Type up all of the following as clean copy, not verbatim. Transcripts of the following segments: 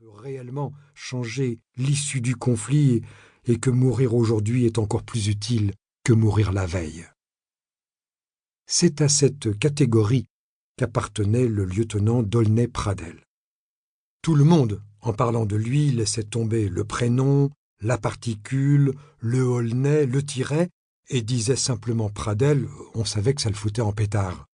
peut réellement changer l'issue du conflit et que mourir aujourd'hui est encore plus utile que mourir la veille. C'est à cette catégorie qu'appartenait le lieutenant d'Aulnay-Pradel. Tout le monde, en parlant de lui, laissait tomber le prénom, la particule, le Aulnay, le tiret, et disait simplement Pradel, on savait que ça le foutait en pétard.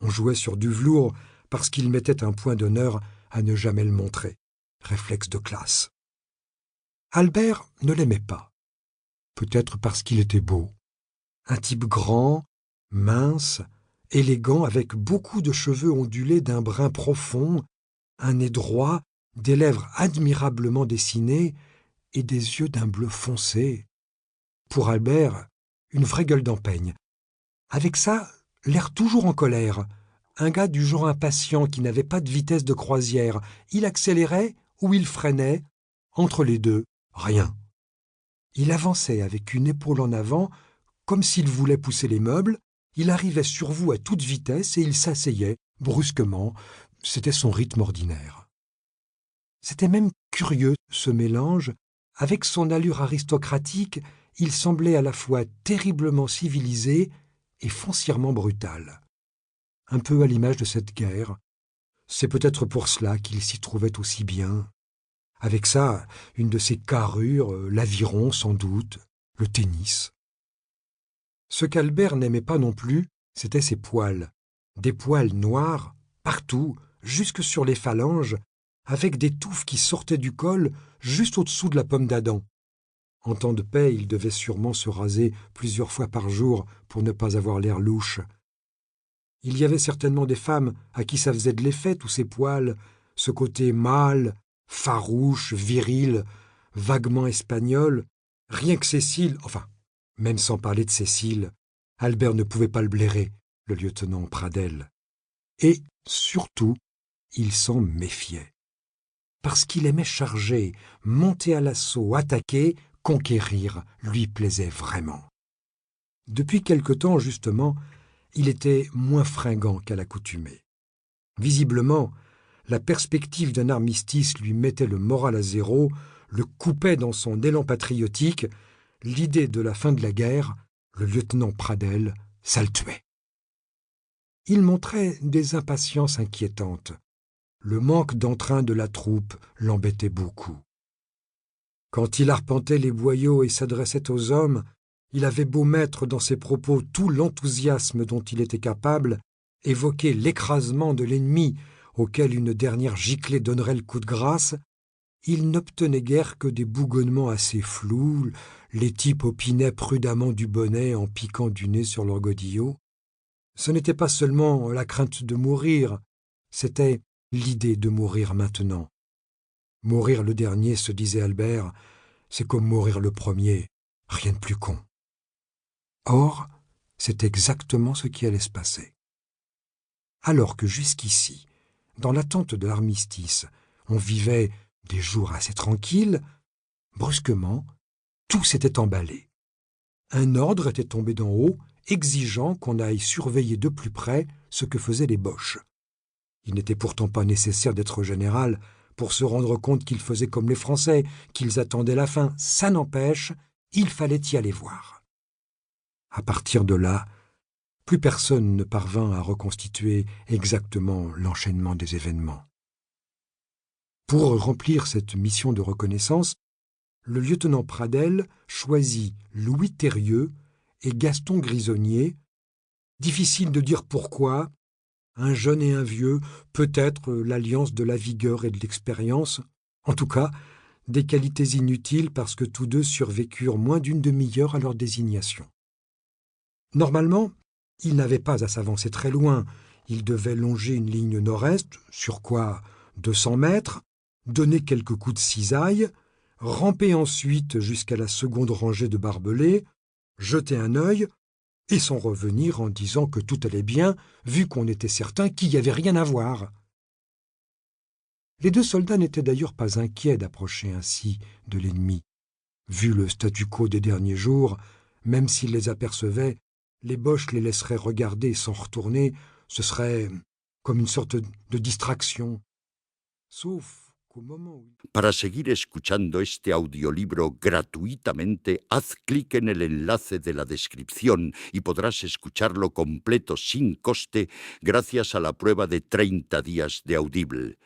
On jouait sur du velours parce qu'il mettait un point d'honneur à ne jamais le montrer. Réflexe de classe. Albert ne l'aimait pas. Peut-être parce qu'il était beau. Un type grand, mince, élégant, avec beaucoup de cheveux ondulés d'un brun profond, un nez droit, des lèvres admirablement dessinées et des yeux d'un bleu foncé. Pour Albert, une vraie gueule d'empeigne. Avec ça, l'air toujours en colère. Un gars du genre impatient qui n'avait pas de vitesse de croisière. Il accélérait ou il freinait. Entre les deux, rien. Il avançait avec une épaule en avant, comme s'il voulait pousser les meubles. Il arrivait sur vous à toute vitesse et il s'asseyait, brusquement. C'était son rythme ordinaire. C'était même curieux, ce mélange. Avec son allure aristocratique, il semblait à la fois terriblement civilisé et foncièrement brutal. Un peu à l'image de cette guerre. C'est peut-être pour cela qu'il s'y trouvait aussi bien. Avec ça, une de ses carrures, l'aviron sans doute, le tennis. Ce qu'Albert n'aimait pas non plus, c'était ses poils. Des poils noirs, partout, jusque sur les phalanges, avec des touffes qui sortaient du col juste au-dessous de la pomme d'Adam. En temps de paix, il devait sûrement se raser plusieurs fois par jour pour ne pas avoir l'air louche. Il y avait certainement des femmes à qui ça faisait de l'effet, tous ces poils, ce côté mâle, farouche, viril, vaguement espagnol. Rien que Cécile, enfin, même sans parler de Cécile, Albert ne pouvait pas le blairer, le lieutenant Pradel. Et, surtout, il s'en méfiait. Parce qu'il aimait charger, monter à l'assaut, attaquer, conquérir, lui plaisait vraiment. Depuis quelque temps, justement, il était moins fringant qu'à l'accoutumée. Visiblement, la perspective d'un armistice lui mettait le moral à zéro, le coupait dans son élan patriotique. L'idée de la fin de la guerre, le lieutenant Pradel, ça le tuait. Il montrait des impatiences inquiétantes. Le manque d'entrain de la troupe l'embêtait beaucoup. Quand il arpentait les boyaux et s'adressait aux hommes, il avait beau mettre dans ses propos tout l'enthousiasme dont il était capable, évoquer l'écrasement de l'ennemi auquel une dernière giclée donnerait le coup de grâce, il n'obtenait guère que des bougonnements assez flous, les types opinaient prudemment du bonnet en piquant du nez sur leur godillot. Ce n'était pas seulement la crainte de mourir, c'était l'idée de mourir maintenant. Mourir le dernier, se disait Albert, c'est comme mourir le premier, rien de plus con. Or, c'est exactement ce qui allait se passer. Alors que jusqu'ici, dans l'attente de l'armistice, on vivait des jours assez tranquilles, brusquement, tout s'était emballé. Un ordre était tombé d'en haut, exigeant qu'on aille surveiller de plus près ce que faisaient les Boches. Il n'était pourtant pas nécessaire d'être général pour se rendre compte qu'ils faisaient comme les Français, qu'ils attendaient la fin. Ça n'empêche, il fallait y aller voir. À partir de là, plus personne ne parvint à reconstituer exactement l'enchaînement des événements. Pour remplir cette mission de reconnaissance, le lieutenant Pradel choisit Louis Thérieux et Gaston Grisonnier. Difficile de dire pourquoi, un jeune et un vieux, peut-être l'alliance de la vigueur et de l'expérience, en tout cas, des qualités inutiles parce que tous deux survécurent moins d'une demi-heure à leur désignation. Normalement, ils n'avaient pas à s'avancer très loin. Ils devaient longer une ligne nord-est, sur quoi 200 mètres, donner quelques coups de cisaille, ramper ensuite jusqu'à la seconde rangée de barbelés, jeter un œil, et s'en revenir en disant que tout allait bien, vu qu'on était certain qu'il n'y avait rien à voir. Les deux soldats n'étaient d'ailleurs pas inquiets d'approcher ainsi de l'ennemi. Vu le statu quo des derniers jours, même s'ils les apercevaient, les Boches les laisseraient regarder sans retourner, ce serait comme une sorte de distraction. Sauf Para seguir escuchando este audiolibro gratuitamente, haz clic en el enlace de la descripción y podrás escucharlo completo sin coste gracias a la prueba de 30 días de Audible.